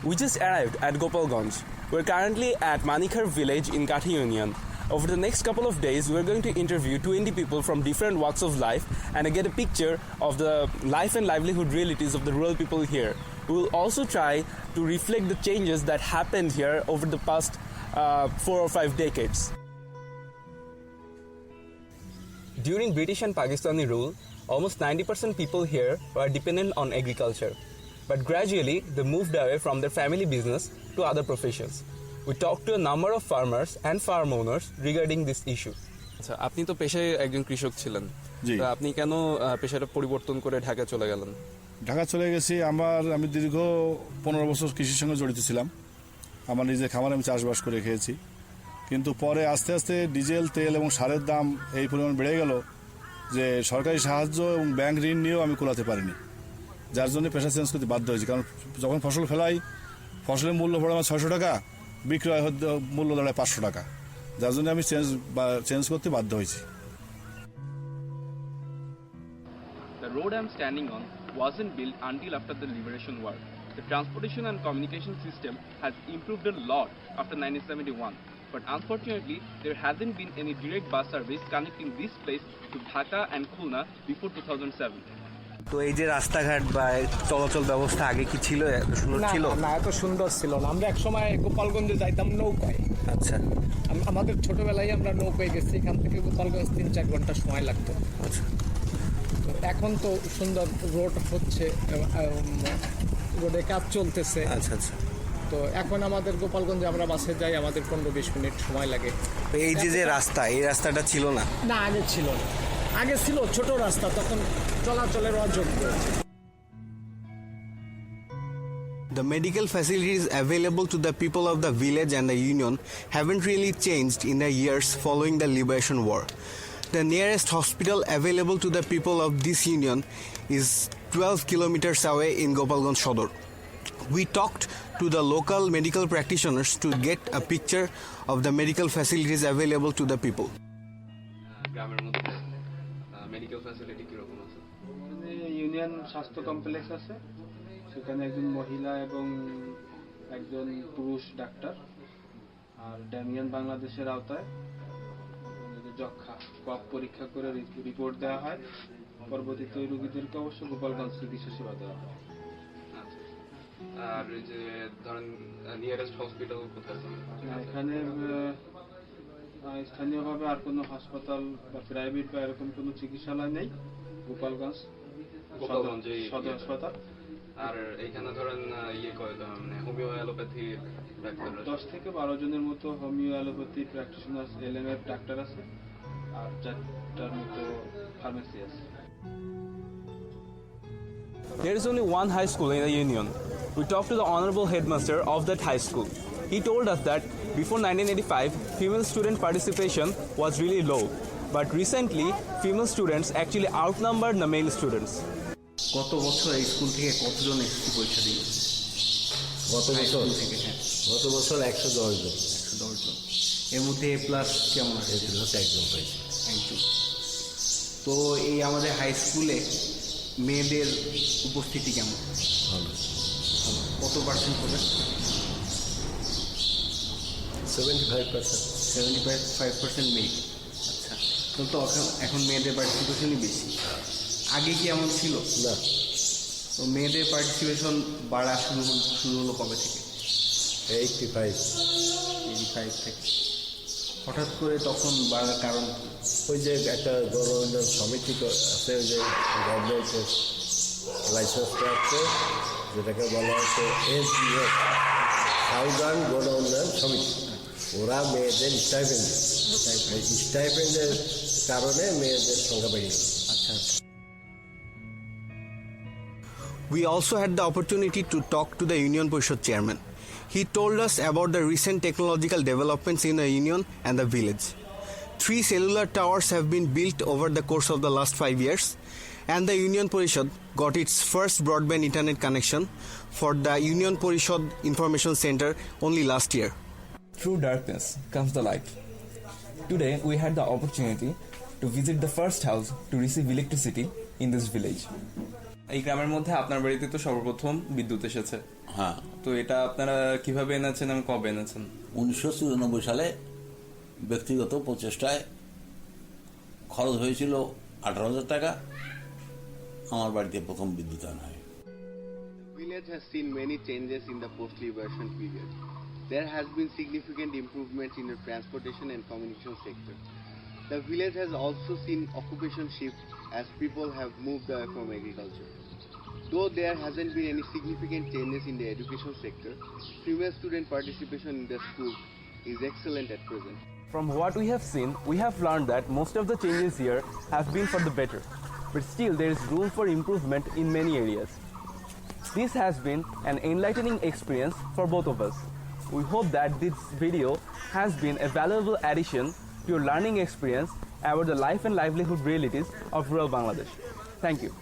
We just arrived at Gopalganj. We're currently at Manikhar village in Kathi Union. Over the next couple of days, we're going to interview 20 people from different walks of life and get a picture of the life and livelihood realities of the rural people here. We will also try to reflect the changes that happened here over the past 4 or 5 decades. During British and Pakistani rule, almost 90% people here were dependent on agriculture. But gradually, they moved away from their family business to other professions. We talked to a number of farmers and farm owners regarding this issue. আচ্ছা, আপনি তো পেশায় একজন কৃষক ছিলেন। তো আপনি কেন পেশাটা পরিবর্তন করে ঢাকা চলে গেলেন? ঢাকা চলে গেছি, আমি দীর্ঘ 15 বছর কৃষির সঙ্গে জড়িত ছিলাম। আমার নিজের খামারে আমি চাষবাস করে খেয়েছি। কিন্তু পরে আস্তে আস্তে ডিজেল, তেল এবং সারের দাম এই পরিমাণ বেড়ে গেল যে সরকারি সাহায্য এবং ব্যাংক ঋণ নিয়েও আমি কুলাতে পারিনি, যার জন্য পেশা চেঞ্জ করতে বাধ্য হয়েছি। কারণ যখন ফসল ফেলাই, ফসলের মূল্য পড়ে আমার 600 টাকা, বিক্রয় মূল্য দাঁড়ায় 500 টাকা, যার জন্য আমি চেঞ্জ করতে বাধ্য হয়েছি। The road I'm standing on wasn't built until after the Liberation War. The transportation and communication system has improved a lot after 1971. But unfortunately, there hasn't been any direct bus service connecting this place to Dhaka and Khulna before 2007. তো এই যে রাস্তাঘাট বা চলাচল ব্যবস্থা আগে কি ছিল, এত সুন্দর ছিল? না, এত সুন্দর ছিল না। আমরা এক সময় গোপালগঞ্জে যাইতাম নৌকায়। আচ্ছা, আমাদের ছোটবেলায় আমরা নৌকায় গেছি, এখান থেকে গোপালগঞ্জ 3-4 ঘন্টা সময় লাগতো। আচ্ছা, এখন তো সুন্দর রোড হচ্ছে, রোডে কাজ চলতেছে। আচ্ছা আচ্ছা। তো এখন আমাদের গোপালগঞ্জে আমরা বাসে যাই, আমাদের 15-20 মিনিট সময় লাগে। তো এই যে রাস্তা, এই রাস্তাটা ছিল না? না, আগে ছিল না। আগে ছিল ছোট রাস্তা, তখন চলাচলের অযোগ্য। The medical facilities available to the people of the village and the union haven't really changed in the years following the Liberation War. The nearest hospital available to the people of this union is 12 kilometers away in Gopalganj Shodor. We talked to the local medical practitioners to get a picture of the medical facilities available to the people. গ্রামের মধ্যে medical facility কিরকম আছে? Union স্বাস্থ্য complex আছে, সেখানে একজন মহিলা এবং একজন পুরুষ ডাক্তার, আর ড্যামিয়ান বাংলাদেশের আওতায় যক্ষা কফ পরীক্ষা করে রিপোর্ট দেওয়া হয়। পরবর্তীতে ওই রোগীদেরকে অবশ্য গোপালগঞ্জ চিকিৎসা সেবা দেওয়া হয়। আর যে ধরেন নিয়ারেস্ট হসপিটাল কোথায়? এখানে স্থানীয়ভাবে আর কোনো হাসপাতাল বা প্রাইভেট বা এরকম কোনো চিকিৎসালয় নেই। গোপালগঞ্জ সদর হাসপাতাল। আর এখানে ধরেন মানে হোমিও অ্যালোপ্যাথি 10 থেকে 12 জনের মতো homeo allopathy practitioner LMF doctor আছে, আর 4টার মতো ফার্মেসি আছে। There is only one high school in the union. We talked to the honorable headmaster of that high school. He told us that before 1985, female student participation was really low. But recently, female students actually outnumbered the male students. গত বছর এই school থেকে কতজন SSC পরীক্ষা দিয়েছে? গত বছর 110 জন। এর মধ্যে এ প্লাস কেমন আছে? একজন পাইছে। তো এই আমাদের হাই স্কুলে মেয়েদের উপস্থিতি কেমন? ভালো। কত পার্সেন্ট হবে? 75% মেয়ে। আচ্ছা, তো এখন মেয়েদের পার্টিসিপেশনই বেশি। আগে কি এমন ছিল? না। তো মেয়েদের পার্টিসিপেশন বাড়া শুরু হলো কবে থেকে? 85 থেকে। হঠাৎ করে তখন বাড়ার কারণ কি? ওই যে একটা গণ উন্নয়ন সমিতি আছে, ওই যে গভর্নমেন্টের লাইসেন্স আছে, যেটাকে বলা হচ্ছে SGF, সাউদার্ন গণ উন্নয়ন সমিতি। ওরা মেয়েদের স্টাইপেন্ডের কারণে মেয়েদের সংখ্যা বেড়ে গেল। আচ্ছা। We also had the opportunity to talk to the Union Parishad chairman. He told us about the recent technological developments in the union and the village. 3 cellular towers have been built over the course of the last 5 years, and the Union Parishad got its first broadband internet connection for the Union Parishad Information Center only last year. Through darkness comes the light. Today we had the opportunity to visit the first house to receive electricity in this village. এই গ্রামের মধ্যে আপনার বাড়িতে তো সর্বপ্রথম বিদ্যুৎ এসেছে, হ্যাঁ, তো এটা আপনারা কিভাবে এনেছেন এবং কবে এনেছেন? 1994 সালে ব্যক্তিগত প্রচেষ্টায় খরচ হয়েছিল 18,000 টাকা। আমার বাড়িতে প্রথম বিদ্যুৎ আনা হয়। The village has seen many changes in the post-liberation period. There has been significant improvements in the transportation and communication sector. The village has also seen occupation shift as people have moved away from agriculture. Though there hasn't been any significant changes in the education sector, female student participation in the schools is excellent at present. From what we have seen, we have learned that most of the changes here have been for the better, but still there is room for improvement in many areas. This has been an enlightening experience for both of us. We hope that this video has been a valuable addition to your learning experience about the life and livelihood realities of rural Bangladesh. Thank you.